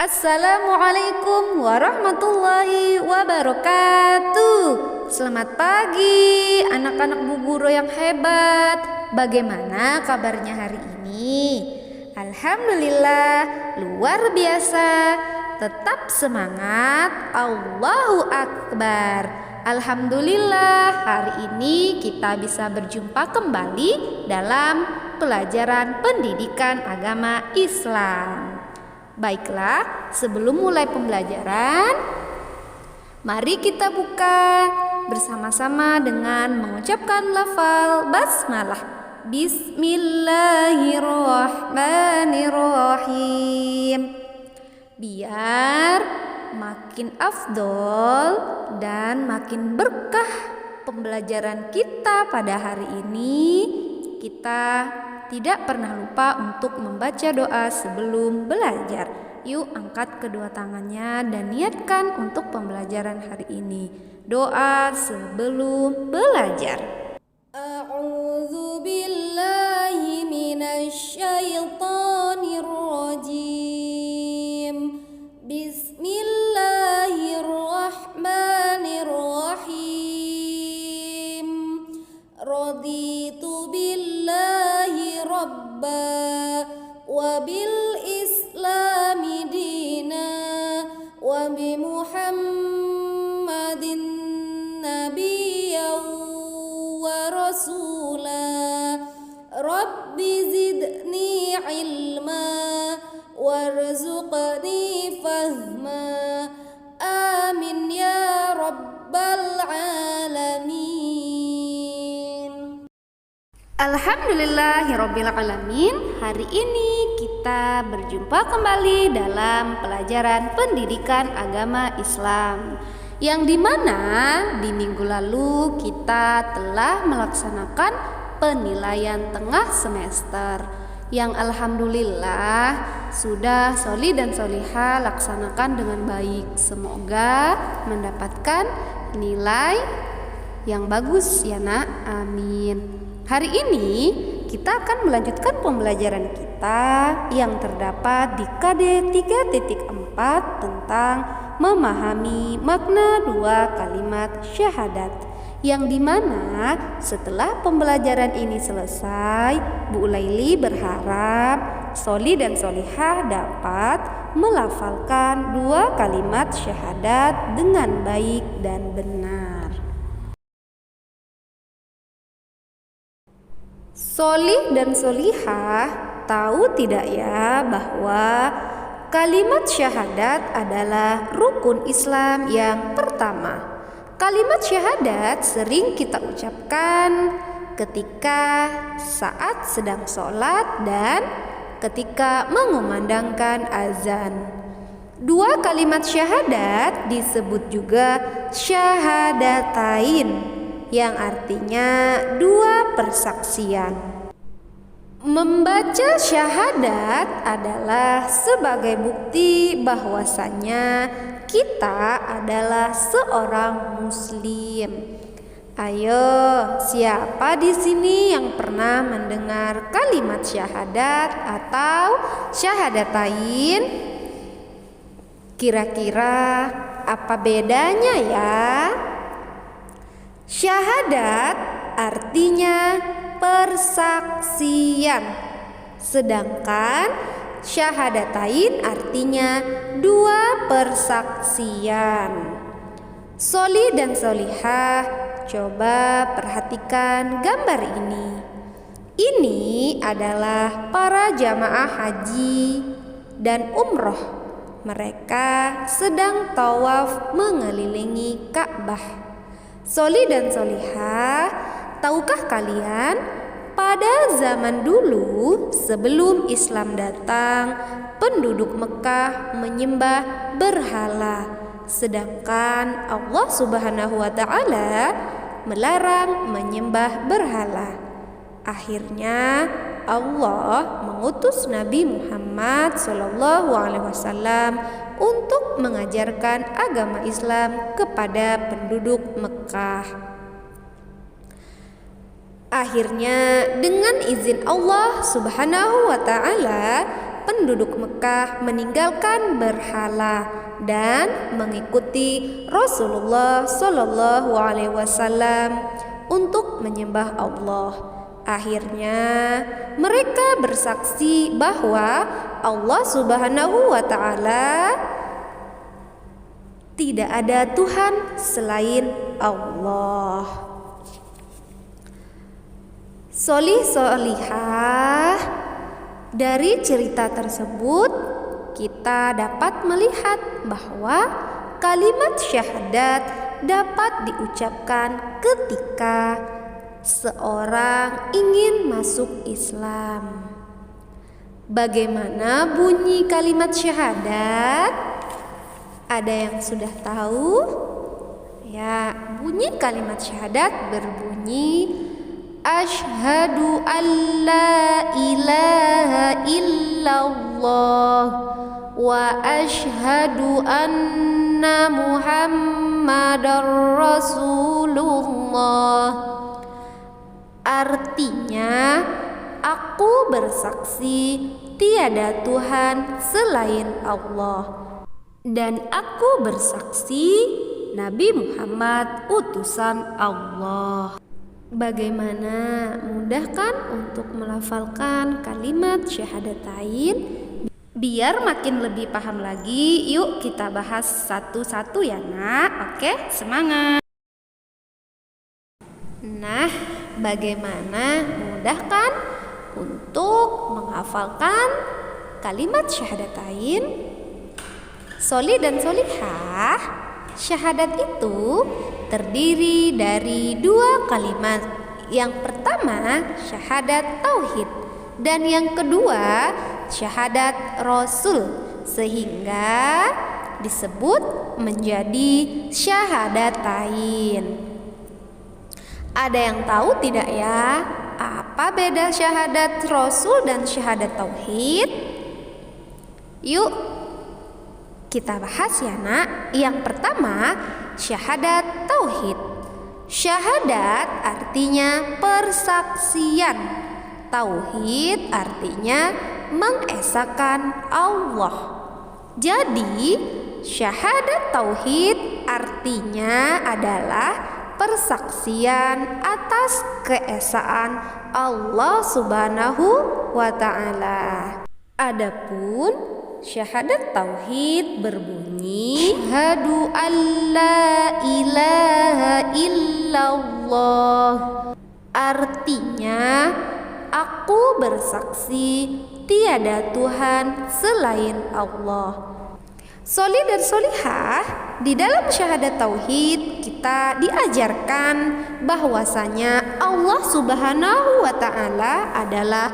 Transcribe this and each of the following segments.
Assalamualaikum warahmatullahi wabarakatuh. Selamat pagi anak-anak Bu Guru yang hebat. Bagaimana kabarnya hari ini? Alhamdulillah, luar biasa. Tetap semangat, Allahu Akbar. Alhamdulillah, hari ini kita bisa berjumpa kembali dalam pelajaran pendidikan agama Islam. Baiklah, sebelum mulai pembelajaran, mari kita buka bersama-sama dengan mengucapkan lafal basmalah. Bismillahirrahmanirrahim. Biar makin afdol dan makin berkah pembelajaran kita pada hari ini, kita tidak pernah lupa untuk membaca doa sebelum belajar. Yuk angkat kedua tangannya dan niatkan untuk pembelajaran hari ini. Doa sebelum belajar. A'udzu billahi minasyaitonir rajim. Bismillahirrahmanirrahim. Raditu billahi rabba wa bil islami dina wa bi muhammadin nabiyyan wa rasula. Rabbi zidni ilma warzuqni fahma. Amin ya rabbal alamin. Alhamdulillahirabbil alamin. Hari ini kita berjumpa kembali dalam pelajaran pendidikan agama Islam, yang dimana di minggu lalu kita telah melaksanakan penilaian tengah semester, yang alhamdulillah sudah Soli dan Soliha laksanakan dengan baik. Semoga mendapatkan nilai yang bagus ya nak, amin. Hari ini kita akan melanjutkan pembelajaran kita yang terdapat di KD 3.4 tentang memahami makna dua kalimat syahadat, yang dimana setelah pembelajaran ini selesai, Bu Laili berharap Soli dan Solihah dapat melafalkan dua kalimat syahadat dengan baik dan benar. Solih dan Solihah tahu tidak ya bahwa kalimat syahadat adalah rukun Islam yang pertama. Kalimat syahadat sering kita ucapkan ketika saat sedang sholat dan ketika mengumandangkan azan. Dua kalimat syahadat disebut juga syahadatain, yang artinya dua persaksian. Membaca syahadat adalah sebagai bukti bahwasannya kita adalah seorang muslim. Ayo, siapa di sini yang pernah mendengar kalimat syahadat atau syahadatain? Kira-kira apa bedanya ya? Syahadat artinya persaksian, sedangkan syahadatain artinya dua persaksian. Soli dan Solihah, coba perhatikan gambar ini. Ini adalah para jamaah haji dan umroh. Mereka sedang tawaf mengelilingi Ka'bah. Soli dan Solihah, tahukah kalian pada zaman dulu sebelum Islam datang, penduduk Mekah menyembah berhala, sedangkan Allah Subhanahu wa taala melarang menyembah berhala. Akhirnya Allah mengutus Nabi Muhammad SAW untuk mengajarkan agama Islam kepada penduduk Mekah. Akhirnya dengan izin Allah Subhanahu wa taala, penduduk Mekah meninggalkan berhala dan mengikuti Rasulullah Shallallahu Alaihi Wasallam untuk menyembah Allah. Akhirnya mereka bersaksi bahwa Allah Subhanahu wa Ta'ala tidak ada Tuhan selain Allah. Solih solihah, dari cerita tersebut kita dapat melihat bahwa kalimat syahadat dapat diucapkan ketika seorang ingin masuk Islam. Bagaimana bunyi kalimat syahadat? Ada yang sudah tahu? Ya, bunyi kalimat syahadat berbunyi Asyhadu an la ilaha illallah wa asyhadu anna Muhammadar Rasulullah. Artinya, aku bersaksi tiada Tuhan selain Allah, dan aku bersaksi Nabi Muhammad utusan Allah. Bagaimana mudah kan untuk melafalkan kalimat syahadatain? Biar makin lebih paham lagi, yuk kita bahas satu-satu ya nak. Oke, semangat. Nah, bagaimana mudah kan untuk menghafalkan kalimat syahadatain? Soli dan solihah, syahadat itu terdiri dari dua kalimat. Yang pertama syahadat tauhid dan yang kedua syahadat rasul, sehingga disebut menjadi syahadatain. Ada yang tahu tidak ya, apa beda syahadat rasul dan syahadat tauhid? Yuk kita bahas ya nak. Yang pertama syahadat tauhid. Syahadat artinya persaksian. Tauhid artinya mengesahkan Allah. Jadi syahadat tauhid artinya adalah persaksian atas keesaan Allah Subhanahu wa Ta'ala. Adapun syahadat tauhid berbunyi Asyhadu an la ilaha illallah. Artinya, aku bersaksi tiada Tuhan selain Allah. Soli dan solihah, di dalam syahadat tauhid kita diajarkan bahwasanya Allah Subhanahu wa Ta'ala adalah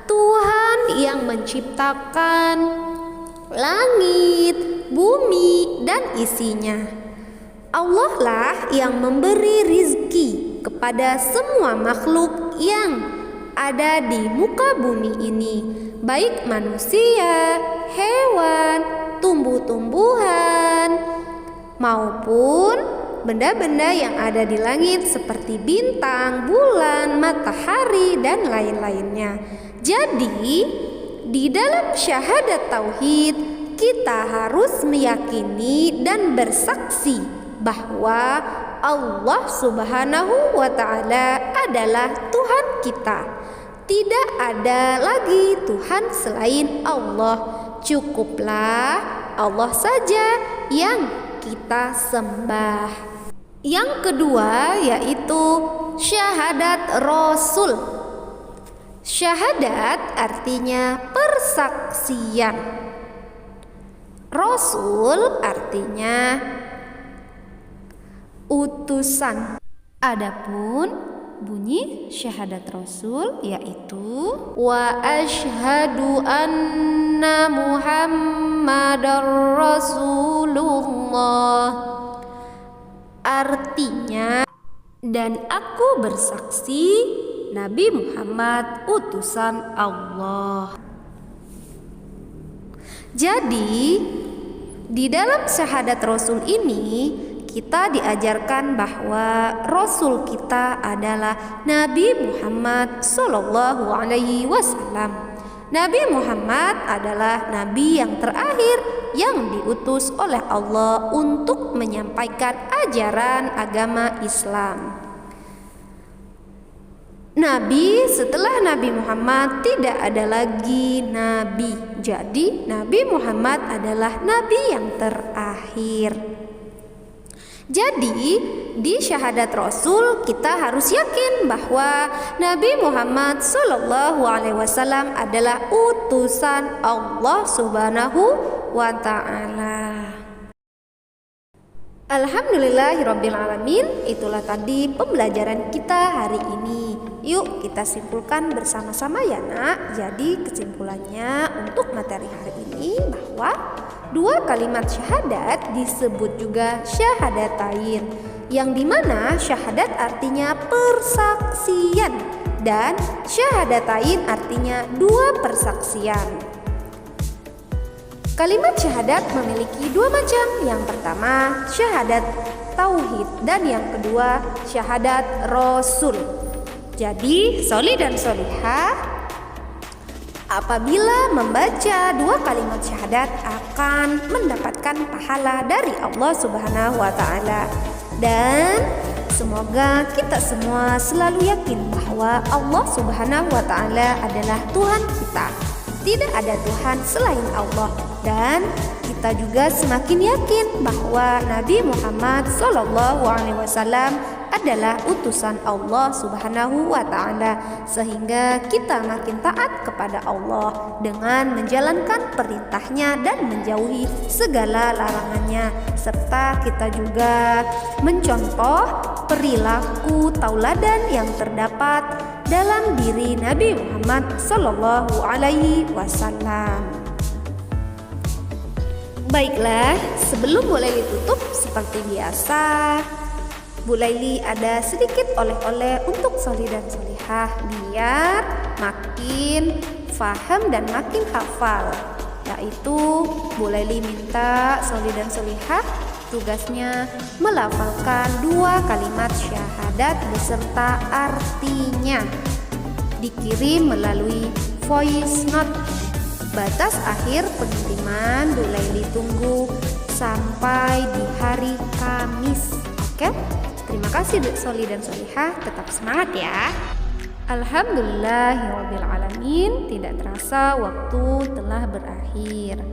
Tuhan yang menciptakan langit, bumi, dan isinya. Allah lah yang memberi rizki kepada semua makhluk yang ada di muka bumi ini, baik manusia, hewan, tumbuh-tumbuhan, maupun benda-benda yang ada di langit seperti bintang, bulan, matahari, dan lain-lainnya. Jadi di dalam syahadat tauhid kita harus meyakini dan bersaksi bahwa Allah Subhanahu wa Ta'ala adalah Tuhan kita. Tidak ada lagi Tuhan selain Allah. Cukuplah Allah saja yang kita sembah. Yang kedua yaitu syahadat Rasul. Syahadat artinya persaksian. Rasul artinya utusan. Adapun bunyi syahadat Rasul yaitu wa asyhadu anna Muhammadar Rasulullah. Artinya, dan aku bersaksi Nabi Muhammad utusan Allah. Jadi di dalam syahadat Rasul ini kita diajarkan bahwa Rasul kita adalah Nabi Muhammad Sallallahu Alaihi Wasallam. Nabi Muhammad adalah nabi yang terakhir yang diutus oleh Allah untuk menyampaikan ajaran agama Islam. Nabi setelah Nabi Muhammad tidak ada lagi nabi. Jadi Nabi Muhammad adalah nabi yang terakhir. Jadi di syahadat Rasul kita harus yakin bahwa Nabi Muhammad SAW adalah utusan Allah Subhanahu wa Ta'ala. Alhamdulillahirrabbilalamin. Itulah tadi pembelajaran kita hari ini. Yuk kita simpulkan bersama-sama ya nak. Jadi kesimpulannya untuk materi hari ini bahwa dua kalimat syahadat disebut juga syahadatain, yang dimana syahadat artinya persaksian dan syahadatain artinya dua persaksian. Kalimat syahadat memiliki dua macam. Yang pertama syahadat tauhid dan yang kedua syahadat rasul. Jadi soli dan solihah apabila membaca dua kalimat syahadat akan mendapatkan pahala dari Allah Subhanahu wa Ta'ala. Dan semoga kita semua selalu yakin bahwa Allah Subhanahu wa Ta'ala adalah Tuhan kita. Tidak ada Tuhan selain Allah. Dan kita juga semakin yakin bahwa Nabi Muhammad SAW adalah utusan Allah Subhanahu wa Ta'ala, sehingga kita makin taat kepada Allah dengan menjalankan perintahnya dan menjauhi segala larangannya, serta kita juga mencontoh perilaku tauladan yang terdapat dalam diri Nabi Muhammad SAW. Baiklah, sebelum Bu Laili tutup seperti biasa, Bu Laili ada sedikit oleh-oleh untuk soli dan solihah biar makin faham dan makin hafal. Yaitu Bu Laili minta soli dan solihah tugasnya melafalkan dua kalimat syahadat beserta artinya. Dikirim melalui voice note. Batas akhir pengiriman Bu Laili tunggu sampai di hari Kamis. Oke? Terima kasih soli dan solihah, tetap semangat ya. Alhamdulillahirrabbilalamin. Tidak terasa waktu telah berakhir.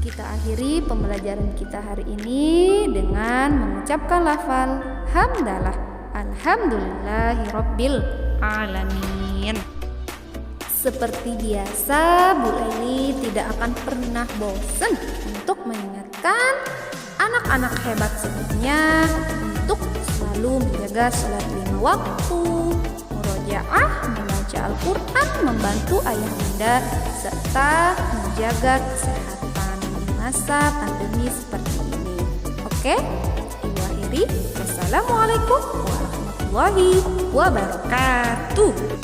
Kita akhiri pembelajaran kita hari ini dengan mengucapkan lafal hamdalah. Alhamdulillahirabbil alamin. Seperti biasa, Bu Laili tidak akan pernah bosan untuk mengingatkan anak-anak hebat semuanya untuk selalu menjaga sholat 5 waktu, murojaah, membaca Al-Quran, membantu ayah bunda, serta menjaga kesehatan di masa pandemi seperti ini. Oke? Ibu akhiri. Wassalamualaikum warahmatullahi wabarakatuh.